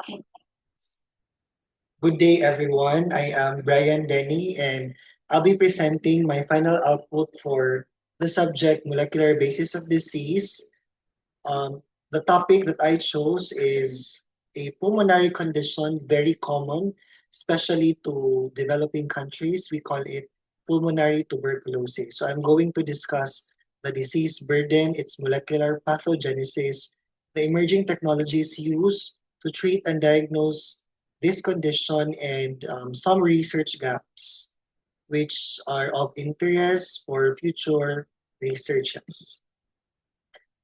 Good day, everyone. I am Brian Denny, and I'll be presenting my final output for the subject molecular basis of disease. The topic that I chose is a pulmonary condition very common, especially to developing countries. We call it pulmonary tuberculosis. So I'm going to discuss the disease burden, its molecular pathogenesis, the emerging technologies used to treat and diagnose this condition, and some research gaps which are of interest for future researchers.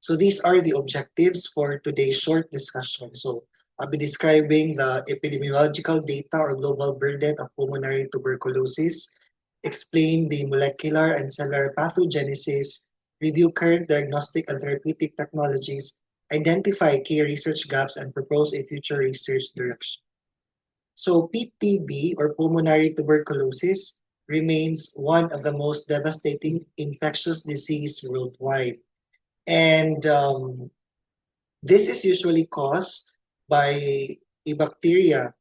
So these are the objectives for today's short discussion. So I'll be describing the epidemiological data or global burden of pulmonary tuberculosis, explain the molecular and cellular pathogenesis, review current diagnostic and therapeutic technologies, identify key research gaps, and propose a future research direction. So PTB or pulmonary tuberculosis remains one of the most devastating infectious disease worldwide. And this is usually caused by a bacteria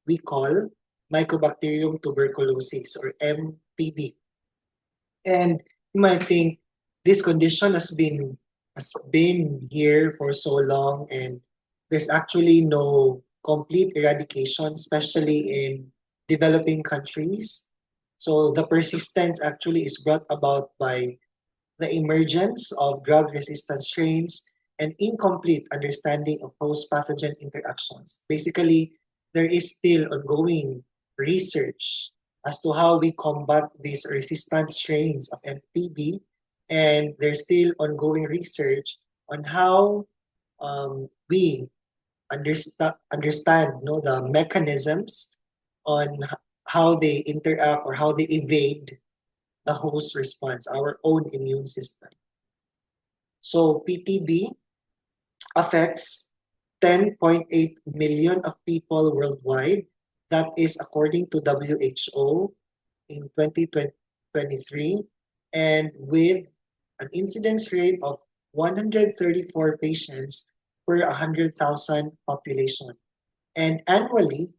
we call Mycobacterium tuberculosis or MTB. And you might think this condition has been here for so long, and there's actually no complete eradication, especially in developing countries. So the persistence actually is brought about by the emergence of drug-resistant strains, and incomplete understanding of host-pathogen interactions. Basically, there is still ongoing research as to how we combat these resistant strains of MTB, and there's still ongoing research on how we understand the mechanisms on how they interact or how they evade the host response, our own immune system. So PTB affects 10.8 million of people worldwide. That is according to WHO in 2023, and with an incidence rate of 134 patients per 100,000 population. And annually,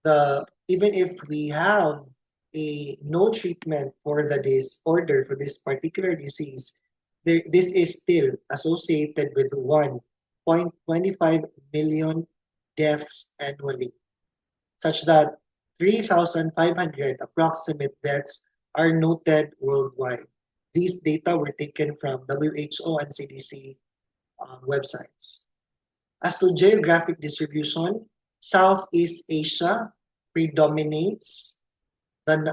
the even if we have a no treatment for the disorder for this particular disease, this is still associated with 1.25 million deaths annually, such that 3,500 approximate deaths are noted worldwide. These data were taken from WHO and CDC websites. As to geographic distribution, Southeast Asia predominates, than,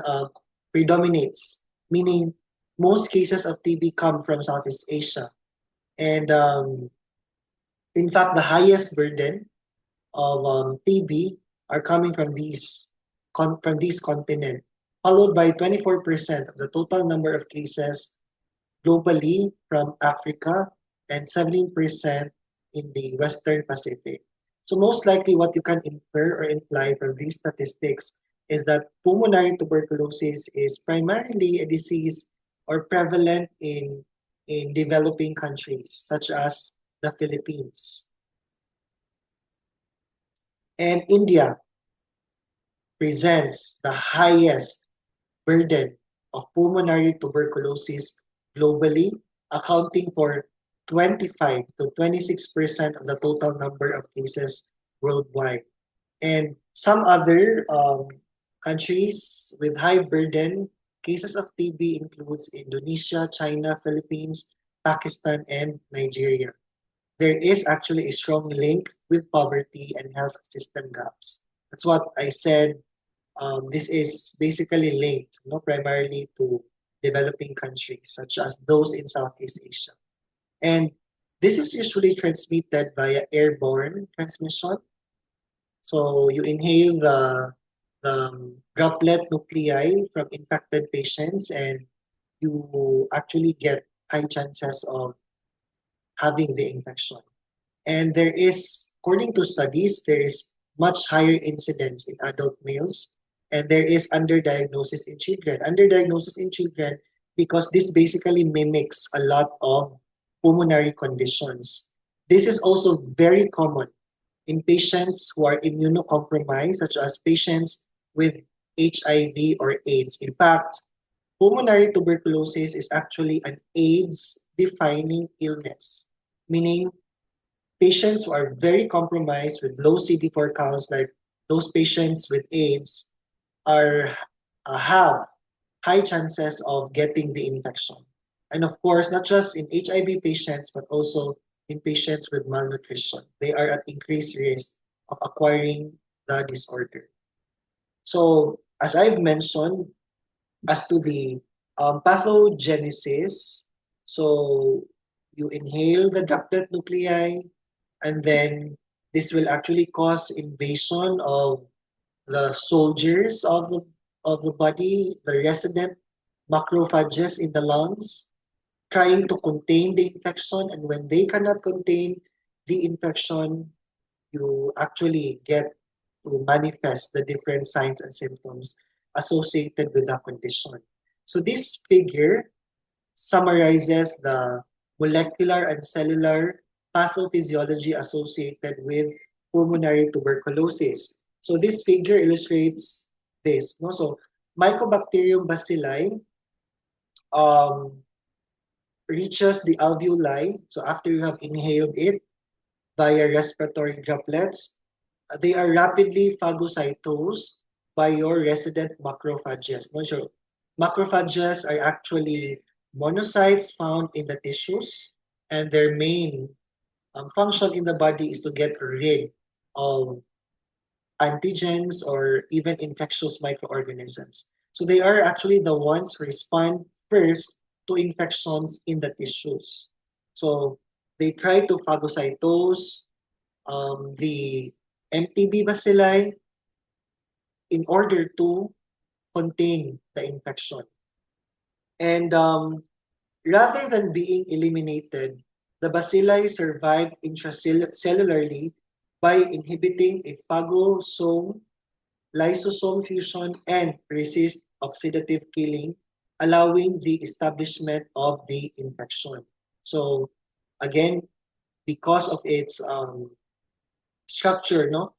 predominates, meaning most cases of TB come from Southeast Asia. And in fact, the highest burden of TB are coming from from this continent, followed by 24% of the total number of cases globally from Africa and 17% in the Western Pacific. So most likely what you can infer or imply from these statistics is that pulmonary tuberculosis is primarily a disease or prevalent in developing countries such as the Philippines. And India presents the highest burden of pulmonary tuberculosis globally, accounting for 25 to 26% of the total number of cases worldwide. And some other countries with high burden cases of TB includes Indonesia, China, Philippines, Pakistan, and Nigeria. There is actually a strong link with poverty and health system gaps. That's what I said. This is basically linked, primarily to developing countries such as those in Southeast Asia. And this is usually transmitted via airborne transmission. So you inhale the droplet nuclei from infected patients, and you actually get high chances of having the infection. And there is, according to studies, there is much higher incidence in adult males, and there is underdiagnosis in children. Underdiagnosis in children because this basically mimics a lot of pulmonary conditions. This is also very common in patients who are immunocompromised, such as patients with HIV or AIDS. In fact, pulmonary tuberculosis is actually an AIDS-defining illness, meaning patients who are very compromised with low CD4 counts, like those patients with AIDS, are have high chances of getting the infection. And of course, not just in HIV patients, but also in patients with malnutrition. They are at increased risk of acquiring the disorder. So, as I've mentioned, as to the pathogenesis, so you inhale the droplet nuclei, and then this will actually cause invasion of the soldiers of the body, the resident macrophages in the lungs, trying to contain the infection. And when they cannot contain the infection, you actually get to manifest the different signs and symptoms associated with that condition. So this figure summarizes the molecular and cellular pathophysiology associated with pulmonary tuberculosis. So this figure illustrates this. No? So Mycobacterium bacilli um, reaches the alveoli. So after you have inhaled it via respiratory droplets, they are rapidly phagocytosed by your resident macrophages. No? So macrophages are actually monocytes found in the tissues, and their main function in the body is to get rid of antigens or even infectious microorganisms. So they are actually the ones who respond first to infections in the tissues. So they try to phagocytose the MTB bacilli in order to contain the infection. And rather than being eliminated, the bacilli survive intracellularly by inhibiting a phagosome lysosome fusion and resist oxidative killing, allowing the establishment of the infection. So again, because of its structure, no,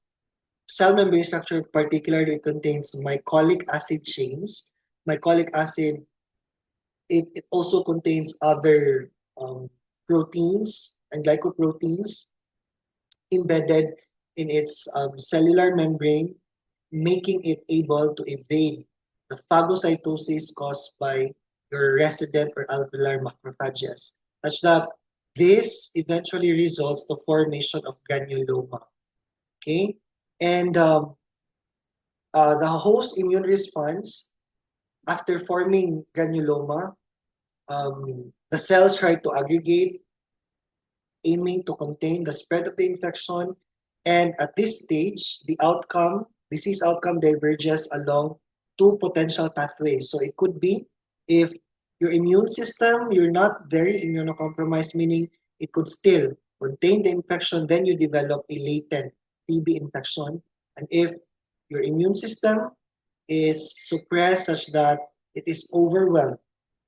cell membrane structure particularly, it contains mycolic acid chains. Mycolic acid, it also contains other proteins and glycoproteins embedded in its cellular membrane, making it able to evade the phagocytosis caused by your resident or alveolar macrophages, such that this eventually results to formation of granuloma. Okay, and the host immune response after forming granuloma, the cells try to aggregate, aiming to contain the spread of the infection. And at this stage, the outcome, disease outcome diverges along two potential pathways. So it could be if your immune system, you're not very immunocompromised, meaning it could still contain the infection, then you develop a latent TB infection. And if your immune system is suppressed such that it is overwhelmed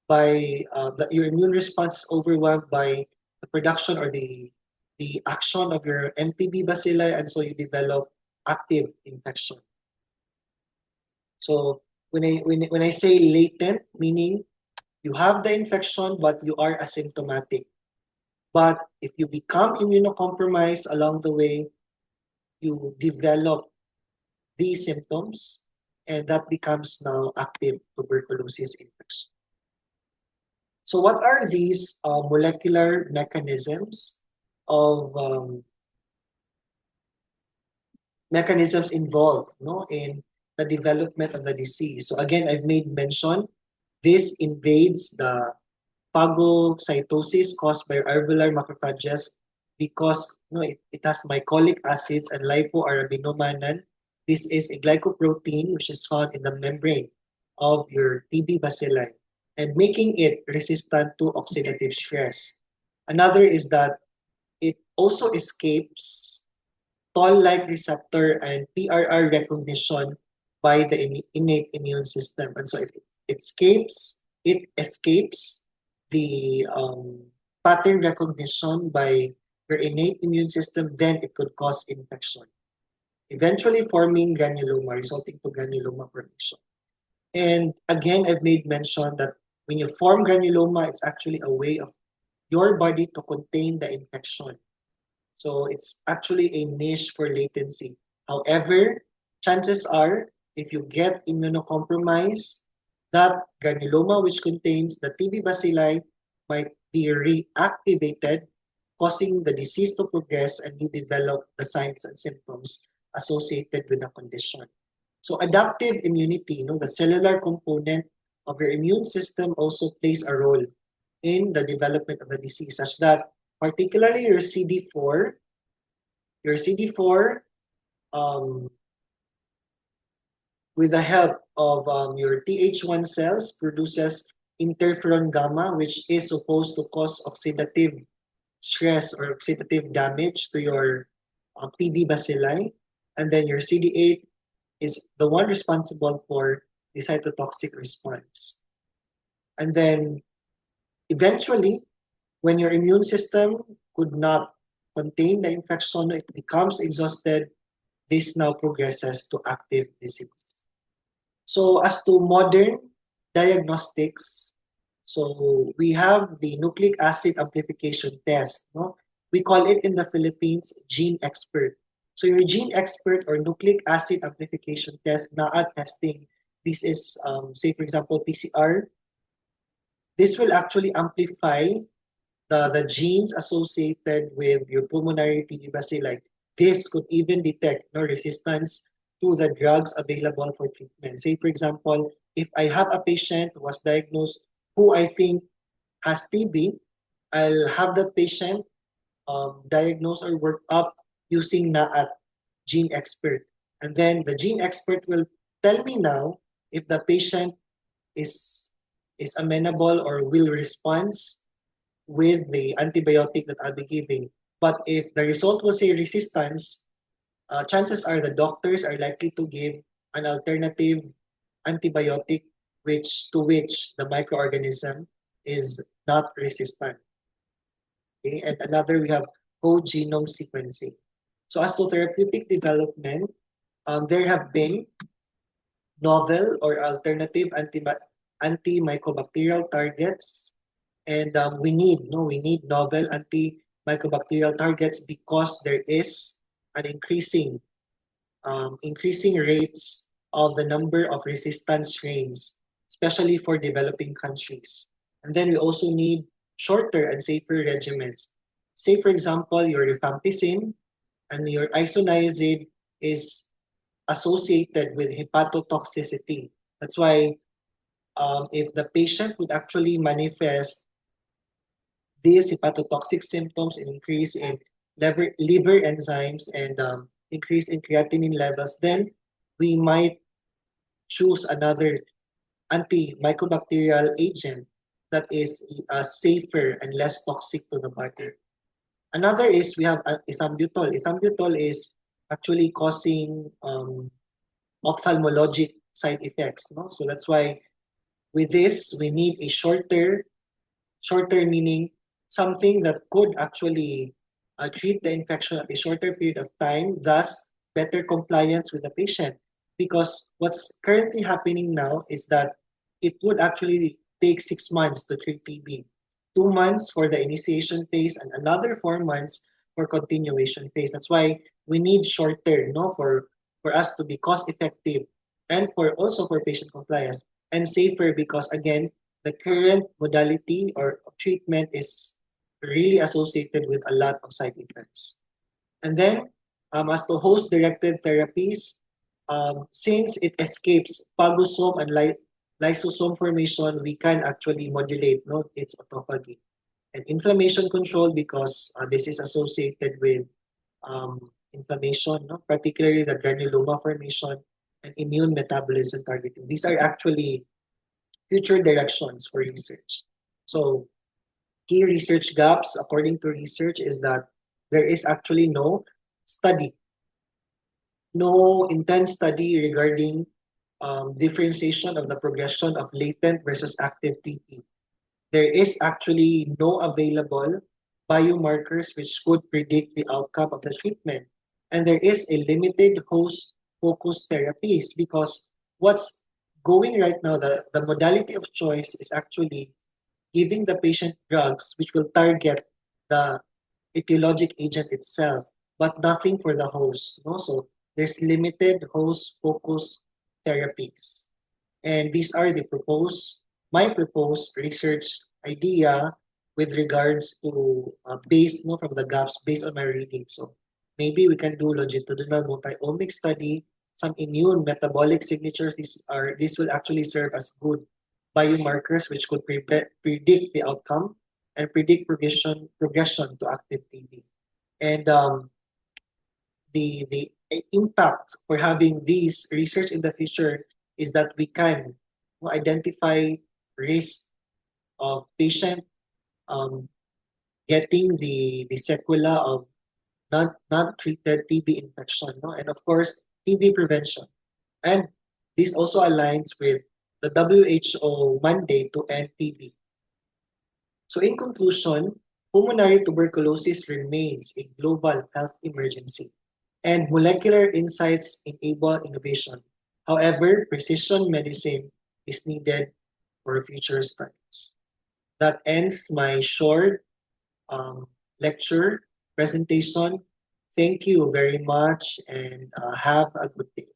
by your immune response is overwhelmed by the production or the action of your MTB bacilli, and so you develop active infection. So when I say latent, meaning you have the infection but you are asymptomatic. But if you become immunocompromised along the way, you develop these symptoms, and that becomes now active tuberculosis infection. So what are these molecular mechanisms of mechanisms involved, no, in the development of the disease? So again, I've made mention, this invades the phagocytosis caused by alveolar macrophages because it has mycolic acids and lipoarabinomannan. This is a glycoprotein which is found in the membrane of your TB bacilli and making it resistant to oxidative stress. Another is that it also escapes toll-like receptor and PRR recognition by the innate immune system. And so if it escapes the pattern recognition by your innate immune system, then it could cause infection, eventually forming granuloma, resulting to granuloma formation. And again, I've made mention that when you form granuloma, it's actually a way of your body to contain the infection. So it's actually a niche for latency. However, chances are, if you get immunocompromised, that granuloma, which contains the TB bacilli, might be reactivated, causing the disease to progress, and you develop the signs and symptoms associated with the condition. So adaptive immunity, the cellular component of your immune system also plays a role in the development of the disease, such that particularly your CD4, um, with the help of your Th1 cells, produces interferon gamma, which is supposed to cause oxidative stress or oxidative damage to your PD bacilli. And then your CD8 is the one responsible for the cytotoxic response. And then eventually, when your immune system could not contain the infection, it becomes exhausted, this now progresses to active disease. So as to modern diagnostics, so we have the nucleic acid amplification test. No? We call it in the Philippines Gene Expert. So your Gene Expert or nucleic acid amplification test, NAA testing, this is, say for example, PCR. This will actually amplify the genes associated with your pulmonary TB bacilli. This could even detect resistance to the drugs available for treatment. Say, for example, if I have a patient who was diagnosed who I think has TB, I'll have that patient diagnosed or worked up using NAAT Gene Expert. And then the Gene Expert will tell me now if the patient is is amenable or will respond with the antibiotic that I'll be giving. But if the result will say resistance, chances are the doctors are likely to give an alternative antibiotic which the microorganism is not resistant. Okay? And another, we have whole genome sequencing. So as to therapeutic development, there have been novel or alternative antimicrobacterial targets, and we need novel antimicrobacterial targets because there is an increasing rates of the number of resistance strains, especially for developing countries. And then we also need shorter and safer regimens. Say, for example, your rifampicin and your isoniazid is associated with hepatotoxicity. That's why if the patient would actually manifest these hepatotoxic symptoms, an increase in liver enzymes and increase in creatinine levels, then we might choose another antimicrobacterial agent that is safer and less toxic to the body. Another is we have ethambutol. Ethambutol is actually causing ophthalmologic side effects. No? So that's why with this, we need a shorter meaning something that could actually treat the infection at a shorter period of time, thus better compliance with the patient. Because what's currently happening now is that it would actually take 6 months to treat TB, 2 months for the initiation phase, and another 4 months for continuation phase. That's why we need shorter, for us to be cost effective and for patient compliance and safer because again the current modality or treatment is really associated with a lot of side effects. And then, as to host-directed therapies, since it escapes phagosome and lysosome formation, we can actually modulate its autophagy. And inflammation control because this is associated with inflammation, particularly the granuloma formation and immune metabolism targeting. These are actually future directions for research. So key research gaps, according to research, is that there is actually study, no intense study regarding differentiation of the progression of latent versus active TB. There is actually no available biomarkers which could predict the outcome of the treatment. And there is a limited host focused therapies because what's going right now, the modality of choice is actually giving the patient drugs which will target the etiologic agent itself, but nothing for the host. No? So there's limited host focused therapies. And these are my proposed research idea with regards to based no, from the gaps based on my reading. So maybe we can do longitudinal multi-omic study, some immune metabolic signatures. These will actually serve as good biomarkers which could predict the outcome and predict progression to active TB. And the impact for having these research in the future is that we can identify risk of patient um, getting the sequela of not treated TB infection, no? And of course TB prevention. And this also aligns with the WHO mandate to end TB. So in conclusion, pulmonary tuberculosis remains a global health emergency, and molecular insights enable innovation. However, precision medicine is needed for future studies. That ends my short lecture presentation. Thank you very much and have a good day.